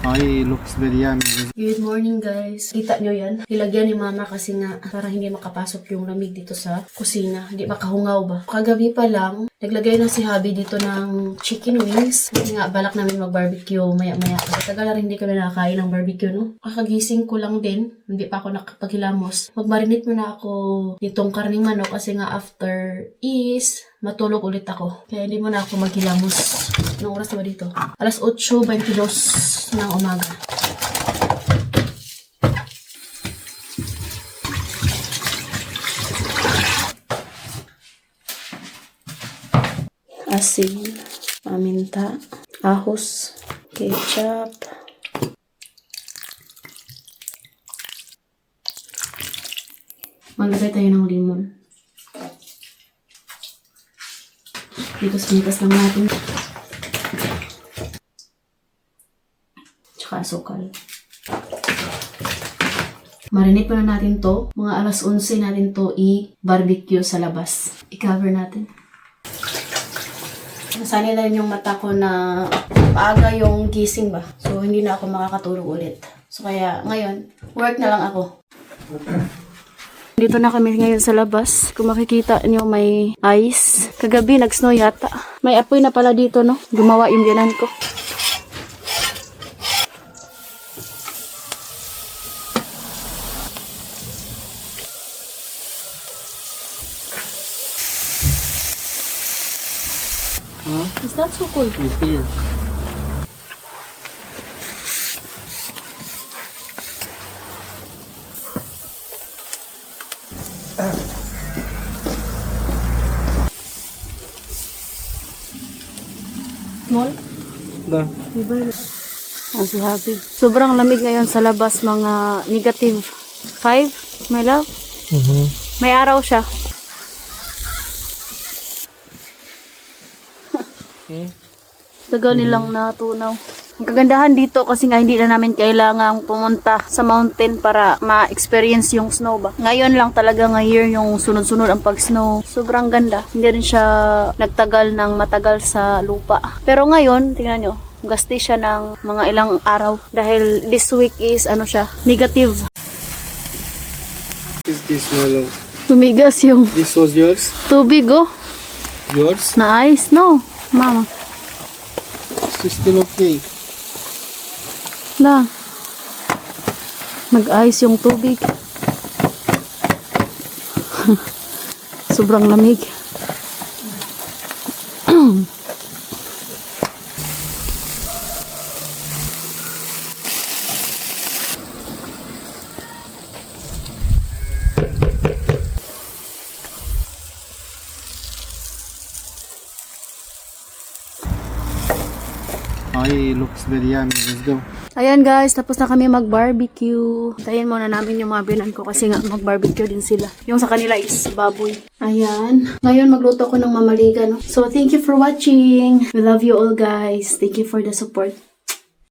Ay, looks very yummy. Good morning guys. Kita nyo yan? Nilagyan ni mama kasi nga para hindi makapasok yung lamig dito sa kusina. Hindi makahungaw ba? Kagabi pa lang, naglagay na si Habi dito ng chicken wings. Kasi nga balak namin mag-barbecue maya-maya. Kasi tagal na rin hindi kami nakakain ng barbecue, no? Kakagising ko lang din. Hindi pa ako nakapaghilamos. Mag-marinate muna ako nitong karning manok kasi nga after is matulog ulit ako. Kaya hindi muna ako maghilamos. Anong oras na ba dito? Alas 8:22 ng umaga. Asin, paminta, ahos, ketchup, maglagay tayo ng limon. Dito sinitas lang natin. Tsaka asukal. Marinate na natin to. Mga alas 11 natin to i-barbecue sa labas. I-cover natin. Nasanay na rin yung mata ko na maaga yung gising ba. So, hindi na ako makakatulog ulit. So, kaya ngayon, work na lang ako. Dito na kami ngayon sa labas. Kung makikita nyo, may ice. Kagabi, nag-snow yata. May apoy na pala dito, no? Gumawa yung biyanan ko. Huh? Is that so cool? It is. Small? Da. Ang si Happy. Sobrang lamig ngayon sa labas, mga negative 5, my love. May araw siya. Tagal nilang natunaw. Ang kagandahan dito kasi nga hindi na namin kailangang pumunta sa mountain para ma-experience yung snow ba. Ngayon lang talaga ngayon yung sunod-sunod ang pag-snow. Sobrang ganda. Hindi rin siya nagtagal ng matagal sa lupa. Pero ngayon, tingnan nyo, gasti siya ng mga ilang araw. Dahil this week is ano siya, negative. Is this mellow? Tumigas yung This was yours? tubig oh. Yours? Na ice, no? Mama. It's still okay. Na. Nag-ice yung tubig. Sobrang lamig. Ay, looks very yummy. Let's go. Ayan guys, tapos na kami mag-barbecue. Tayin muna namin yung mga binan ko kasi nga mag-barbecue din sila. Yung sa kanila is baboy. Ayan. Ngayon magluto ko ng mamaliga, no? So, thank you for watching. We love you all guys. Thank you for the support.